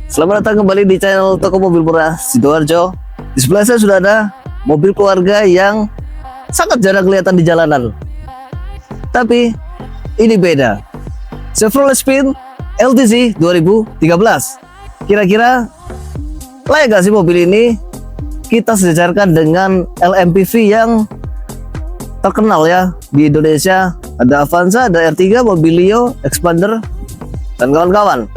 Selamat datang kembali di channel Toko Mobil Murah Sidoarjo. Di sebelah saya sudah ada mobil keluarga yang sangat jarang kelihatan di jalanan. Tapi ini beda. Chevrolet Spin LTZ 2013. Kira-kira layak gak sih mobil ini kita sejajarkan dengan LMPV yang terkenal ya di Indonesia? Ada Avanza, ada R3, Mobilio, Expander, dan kawan-kawan.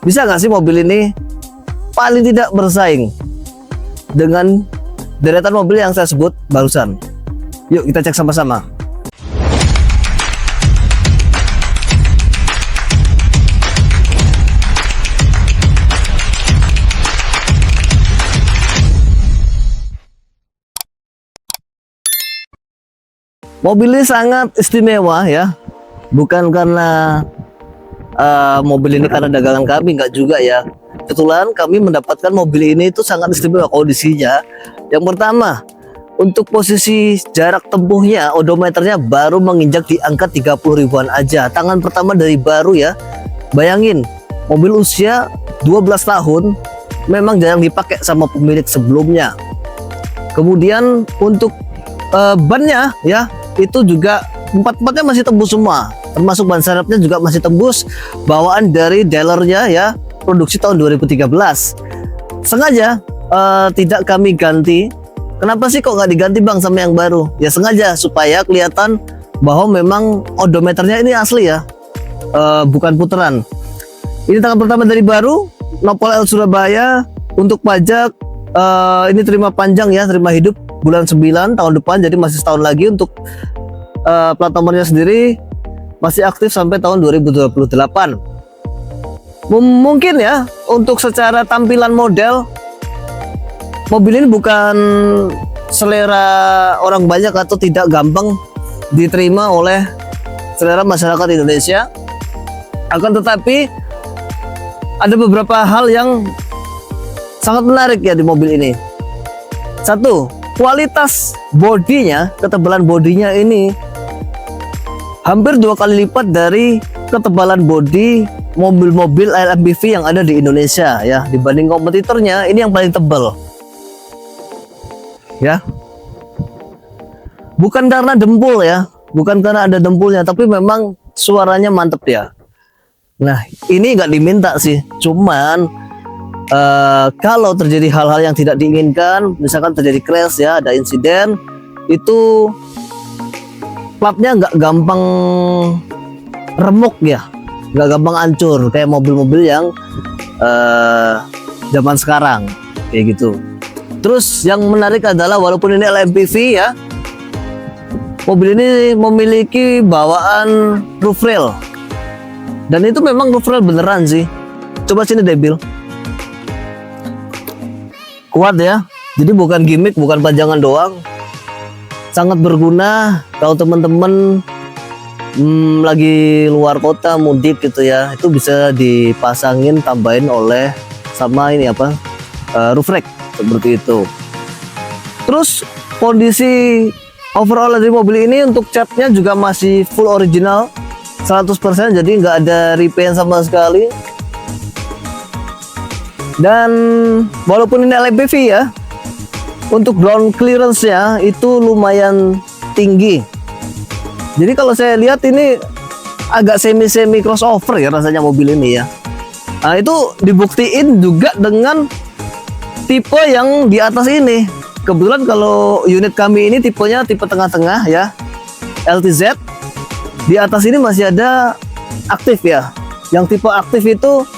Bisa nggak sih mobil ini paling tidak bersaing dengan deretan mobil yang saya sebut barusan? Yuk kita cek sama-sama. Mobil ini sangat istimewa ya, bukan karena mobil ini karena dagangan kami, nggak juga ya. Kebetulan kami mendapatkan mobil ini itu sangat istimewa kondisinya. Yang pertama, untuk posisi jarak tempuhnya, odometernya baru menginjak di angka 30 ribuan aja. Tangan pertama dari baru ya. Bayangin, mobil usia 12 tahun memang jarang dipakai sama pemilik sebelumnya. Kemudian untuk bannya ya, itu juga empat-empatnya masih tembus semua, termasuk ban serepnya juga masih tembus, bawaan dari dealernya ya, produksi tahun 2013. Sengaja tidak kami ganti. Kenapa sih kok nggak diganti bang sama yang baru? Ya sengaja supaya kelihatan bahwa memang odometernya ini asli ya, bukan puteran. Ini tangan pertama dari baru, Nopol L Surabaya. Untuk pajak ini terima panjang ya, terima hidup bulan 9 tahun depan, jadi masih setahun lagi. Untuk plat nomornya sendiri masih aktif sampai tahun 2028. Mungkin ya untuk secara tampilan model, mobil ini bukan selera orang banyak atau tidak gampang diterima oleh selera masyarakat Indonesia. Akan tetapi ada beberapa hal yang sangat menarik ya di mobil ini. Satu, kualitas bodinya, ketebalan bodinya ini hampir 2 kali lipat dari ketebalan bodi mobil-mobil LMPV yang ada di Indonesia ya. Dibanding kompetitornya, ini yang paling tebal ya. Bukan karena dempul ya, bukan karena ada dempulnya, tapi memang suaranya mantep ya. Nah ini nggak diminta sih, cuman kalau terjadi hal-hal yang tidak diinginkan, misalkan terjadi crash ya, ada insiden, itu platnya nggak gampang remuk ya, nggak gampang hancur kayak mobil-mobil yang zaman sekarang kayak gitu. Terus yang menarik adalah walaupun ini LMPV ya, mobil ini memiliki bawaan roof rail, dan itu memang roof rail beneran sih. Coba sini Debil, kuat ya, jadi bukan gimmick, bukan pajangan doang. Sangat berguna kalau teman-teman lagi luar kota mudik gitu ya, itu bisa dipasangin, tambahin oleh sama ini apa, roof rack seperti itu. Terus kondisi overall dari mobil ini untuk catnya juga masih full original 100%, jadi nggak ada repaint sama sekali. Dan walaupun ini LMPV ya, untuk ground clearance-nya itu lumayan tinggi. Jadi kalau saya lihat ini agak semi crossover ya rasanya mobil ini ya. Nah itu dibuktiin juga dengan tipe yang di atas ini. Kebetulan kalau unit kami ini tipenya tipe tengah-tengah ya, LTZ. Di atas ini masih ada aktif ya. Yang tipe aktif itu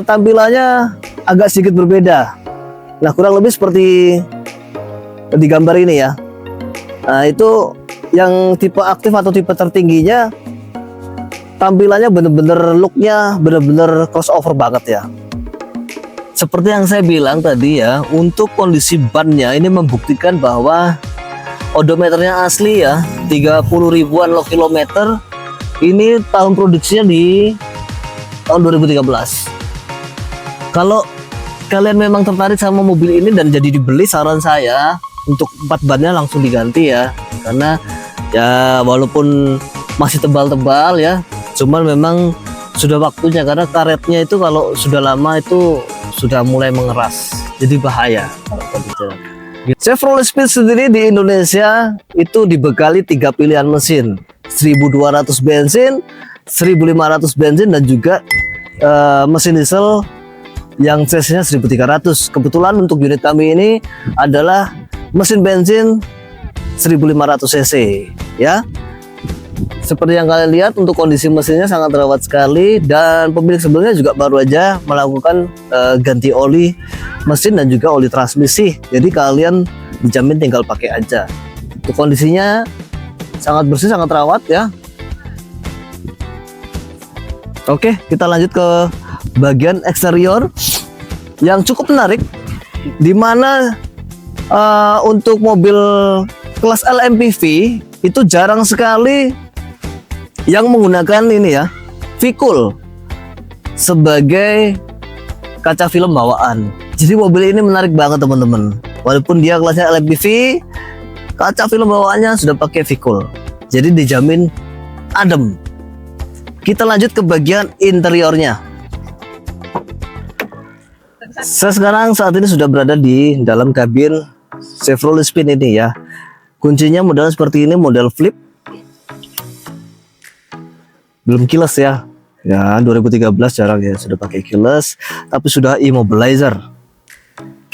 tampilannya agak sedikit berbeda. Nah kurang lebih seperti di gambar ini ya. Nah itu yang tipe aktif atau tipe tertingginya, tampilannya bener-bener looknya bener-bener crossover banget ya. Seperti yang saya bilang tadi ya, untuk kondisi bannya ini membuktikan bahwa odometernya asli ya, 30 ribuan loh kilometer. Ini tahun produksinya di tahun 2013. Kalau kalian memang tertarik sama mobil ini dan jadi dibeli, saran saya untuk 4 bannya langsung diganti ya, karena ya walaupun masih tebal-tebal ya, cuman memang sudah waktunya, karena karetnya itu kalau sudah lama itu sudah mulai mengeras, jadi bahaya. Chevrolet Speed sendiri di Indonesia itu dibekali 3 pilihan mesin, 1200 bensin, 1500 bensin, dan juga mesin diesel yang cc-nya 1300. Kebetulan untuk unit kami ini adalah mesin bensin 1500 cc ya. Seperti yang kalian lihat, untuk kondisi mesinnya sangat rawat sekali, dan pemilik sebelumnya juga baru aja melakukan ganti oli mesin dan juga oli transmisi. Jadi kalian dijamin tinggal pakai aja. Untuk kondisinya sangat bersih, sangat rawat ya. Oke, kita lanjut ke bagian eksterior yang cukup menarik, dimana untuk mobil kelas LMPV itu jarang sekali yang menggunakan ini ya, V-Cool sebagai kaca film bawaan. Jadi mobil ini menarik banget teman-teman. Walaupun dia kelasnya LMPV, kaca film bawaannya sudah pakai V-Cool, jadi dijamin adem. Kita lanjut ke bagian interiornya. Saya sekarang saat ini sudah berada di dalam kabin Chevrolet Speed ini ya. Kuncinya model seperti ini, model flip. Belum keyless ya. Ya, 2013 jarang ya sudah pakai keyless, tapi sudah immobilizer.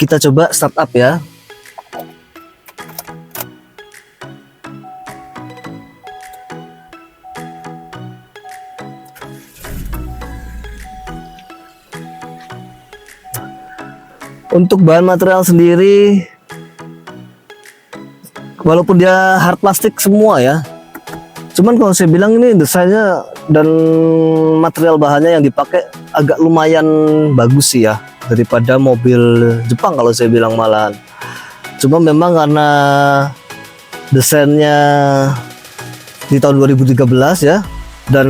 Kita coba start up ya. Untuk bahan material sendiri, walaupun dia hard plastik semua ya, cuman kalau saya bilang ini desainnya dan material bahannya yang dipakai agak lumayan bagus sih ya, daripada mobil Jepang kalau saya bilang malahan. Cuma memang karena desainnya di tahun 2013 ya, dan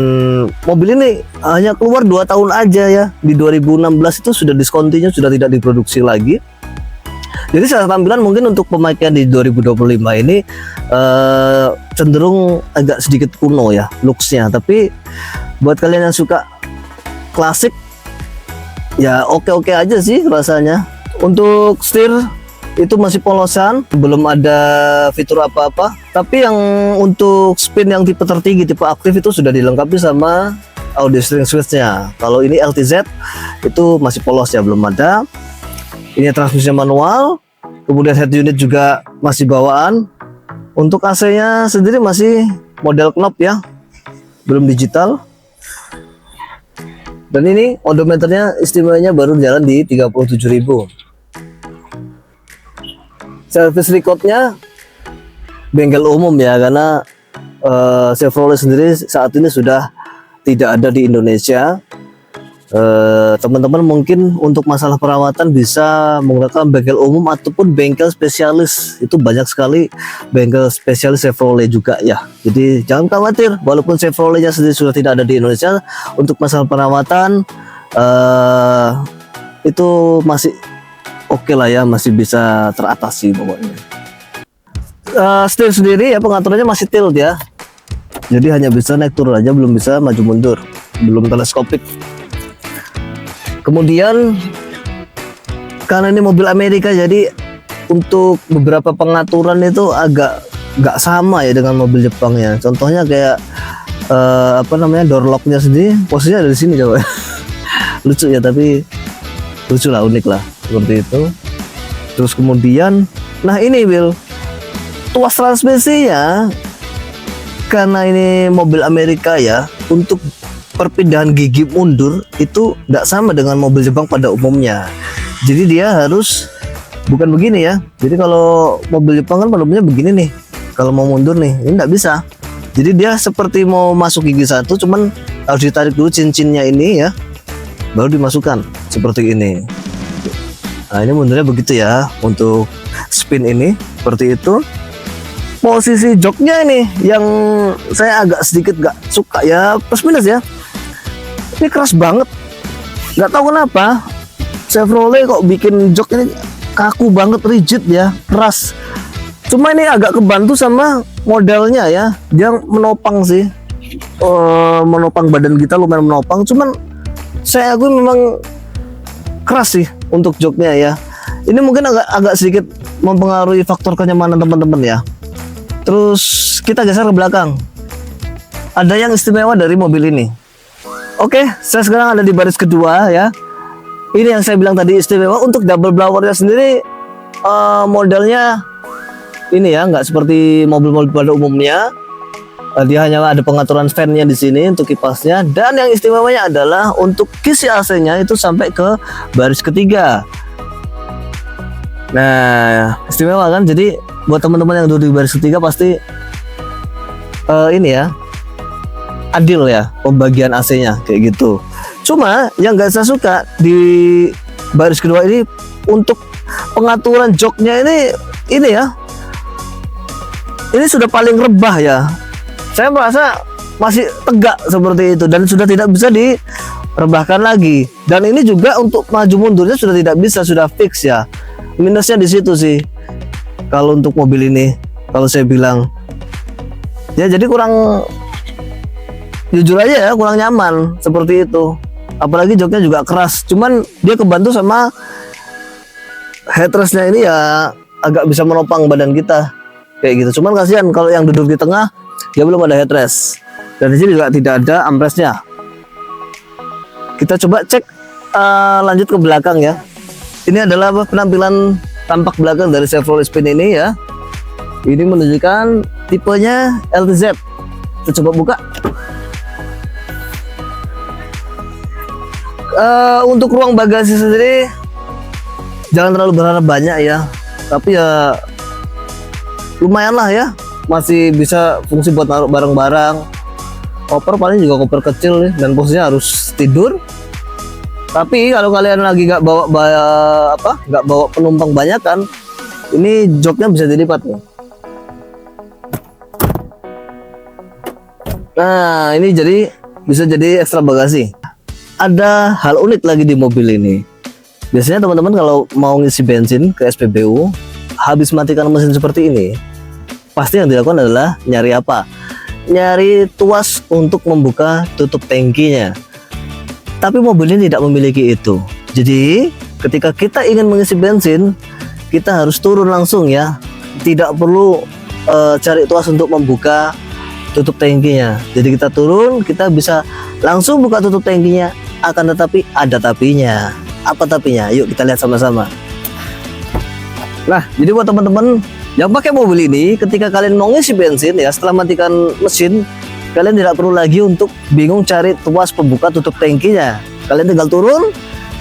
mobil ini hanya keluar 2 tahun aja ya. Di 2016 itu sudah discontinue, sudah tidak diproduksi lagi. Jadi secara tampilan mungkin untuk pemakaian di 2025 ini cenderung agak sedikit kuno ya looksnya. Tapi buat kalian yang suka klasik ya oke-oke aja sih rasanya. Untuk setir itu masih polosan, belum ada fitur apa-apa. Tapi yang untuk spin yang tipe tertinggi, tipe aktif itu sudah dilengkapi sama audio steering switch-nya. Kalau ini LTZ itu masih polos ya, belum ada. Ini transmisi manual, kemudian head unit juga masih bawaan. Untuk AC-nya sendiri masih model knob ya, belum digital. Dan ini odometernya istimewanya baru jalan di 37.000. Service recordnya bengkel umum ya, karena Chevrolet sendiri saat ini sudah tidak ada di Indonesia. Teman-teman mungkin untuk masalah perawatan bisa menggunakan bengkel umum ataupun bengkel spesialis. Itu banyak sekali bengkel spesialis Chevrolet juga ya. Jadi jangan khawatir, walaupun Chevroletnya sendiri sudah tidak ada di Indonesia, untuk masalah perawatan itu masih oke lah ya, masih bisa teratasi pokoknya. Setir sendiri ya, pengaturannya masih tilt ya, jadi hanya bisa naik turun aja, belum bisa maju mundur, belum teleskopik. Kemudian karena ini mobil Amerika, jadi untuk beberapa pengaturan itu agak nggak sama ya dengan mobil Jepang ya. Contohnya kayak door locknya sendiri posisinya ada di sini coba. Lucu ya, tapi lucu lah, unik lah seperti itu. Terus kemudian nah ini Will, tuas transmisinya karena ini mobil Amerika ya, untuk perpindahan gigi mundur itu tidak sama dengan mobil Jepang pada umumnya. Jadi dia harus bukan begini ya. Jadi kalau mobil Jepang kan pada umumnya begini nih, kalau mau mundur nih ini tidak bisa. Jadi dia seperti mau masuk gigi satu, cuman harus ditarik dulu cincinnya ini ya, baru dimasukkan seperti ini. Nah ini mundurnya begitu ya. Untuk spin ini seperti itu. Posisi joknya ini yang saya agak sedikit gak suka ya, plus minus ya. Ini keras banget, nggak tahu kenapa Chevrolet kok bikin jok ini kaku banget, rigid ya, keras. Cuma ini agak kebantu sama modelnya ya, dia menopang sih. menopang badan kita, lumayan menopang. Cuman saya akui memang keras sih untuk joknya ya. Ini mungkin agak sedikit mempengaruhi faktor kenyamanan teman-teman ya. Terus kita geser ke belakang. Ada yang istimewa dari mobil ini. Oke, saya sekarang ada di baris kedua ya. Ini yang saya bilang tadi istimewa. Untuk double blowernya sendiri modelnya ini ya, nggak seperti mobil-mobil pada umumnya. Dia hanya ada pengaturan fan-nya di sini untuk kipasnya. Dan yang istimewanya adalah untuk kisi AC-nya itu sampai ke baris ketiga. Nah, istimewa kan. Jadi buat teman-teman yang duduk di baris ketiga pasti ini ya, adil ya pembagian AC-nya kayak gitu. Cuma yang gak saya suka di baris kedua ini untuk pengaturan joknya ini ya, ini sudah paling rebah ya. Saya merasa masih tegak seperti itu dan sudah tidak bisa direbahkan lagi. Dan ini juga untuk maju mundurnya sudah tidak bisa, sudah fix ya. Minusnya di situ sih. Kalau untuk mobil ini, kalau saya bilang ya, jadi kurang, jujur aja ya, kurang nyaman seperti itu. Apalagi joknya juga keras. Cuman dia kebantu sama headrestnya ini ya, agak bisa menopang badan kita kayak gitu. Cuman kasihan kalau yang duduk di tengah dia belum ada headrest. Dan di sini juga tidak ada armrestnya. Kita coba cek lanjut ke belakang ya. Ini adalah penampilan tampak belakang dari Chevrolet Spin ini ya. Ini menunjukkan tipenya LTZ. Kita coba buka. Untuk ruang bagasi sendiri jangan terlalu berharap banyak ya, tapi ya lumayan lah ya, masih bisa fungsi buat naruh barang-barang. Koper paling juga koper kecil nih, dan posisinya harus tidur. Tapi kalau kalian lagi nggak bawa penumpang banyak kan, ini joknya bisa dilipat nih. Nah, ini jadi bisa jadi ekstra bagasi. Ada hal unik lagi di mobil ini. Biasanya teman-teman kalau mau ngisi bensin ke SPBU, habis matikan mesin seperti ini, pasti yang dilakukan adalah nyari apa? Nyari tuas untuk membuka tutup tangkinya. Tapi mobil ini tidak memiliki itu. Jadi ketika kita ingin mengisi bensin, kita harus turun langsung ya. Tidak perlu cari tuas untuk membuka tutup tangkinya. Jadi kita turun, kita bisa langsung buka tutup tangkinya. Akan tetapi ada tapinya. Apa tapinya? Yuk kita lihat sama-sama. Nah, jadi buat teman-teman yang pakai mobil ini, ketika kalian mau ngisi bensin ya, setelah matikan mesin, kalian tidak perlu lagi untuk bingung cari tuas pembuka tutup tangkinya. Kalian tinggal turun,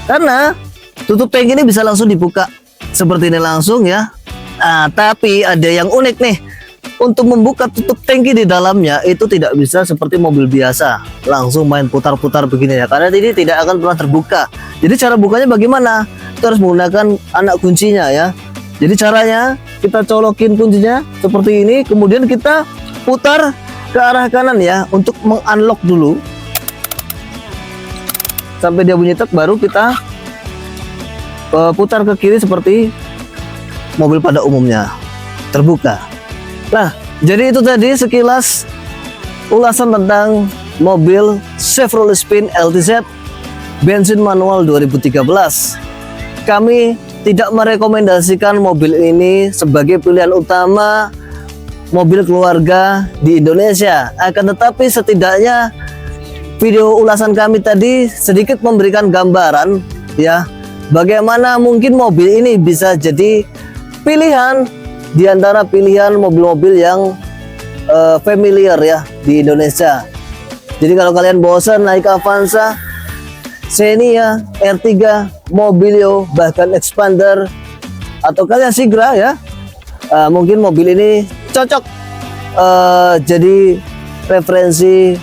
karena tutup tangki ini bisa langsung dibuka seperti ini langsung ya. Nah, tapi ada yang unik nih. Untuk membuka tutup tangki di dalamnya itu tidak bisa seperti mobil biasa, langsung main putar-putar begini ya, karena ini tidak akan pernah terbuka. Jadi cara bukanya bagaimana? Kita harus menggunakan anak kuncinya ya. Jadi caranya kita colokin kuncinya seperti ini, kemudian kita putar ke arah kanan ya untuk mengunlock dulu sampai dia bunyi tek, baru kita putar ke kiri seperti mobil pada umumnya, terbuka. Nah, jadi itu tadi sekilas ulasan tentang mobil Chevrolet Spin LTZ bensin manual 2013. Kami tidak merekomendasikan mobil ini sebagai pilihan utama mobil keluarga di Indonesia. Akan tetapi setidaknya video ulasan kami tadi sedikit memberikan gambaran ya, bagaimana mungkin mobil ini bisa jadi pilihan di antara pilihan mobil-mobil yang familiar ya di Indonesia. Jadi kalau kalian bosan naik Avanza, Xenia, R3, Mobilio, bahkan Expander, atau kalian Sigra ya, mungkin mobil ini cocok jadi referensi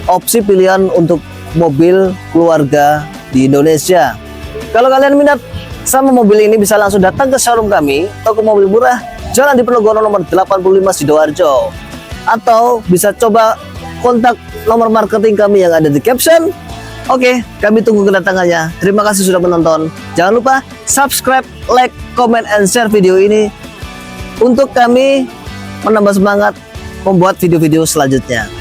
opsi pilihan untuk mobil keluarga di Indonesia. Kalau kalian minat sama mobil ini, bisa langsung datang ke showroom kami, toko mobil murah Jalan Diponegoro nomor 85 Sidoarjo, atau bisa coba kontak nomor marketing kami yang ada di caption. Oke, kami tunggu kedatangannya. Terima kasih sudah menonton. Jangan lupa subscribe, like, comment, and share video ini untuk kami menambah semangat membuat video-video selanjutnya.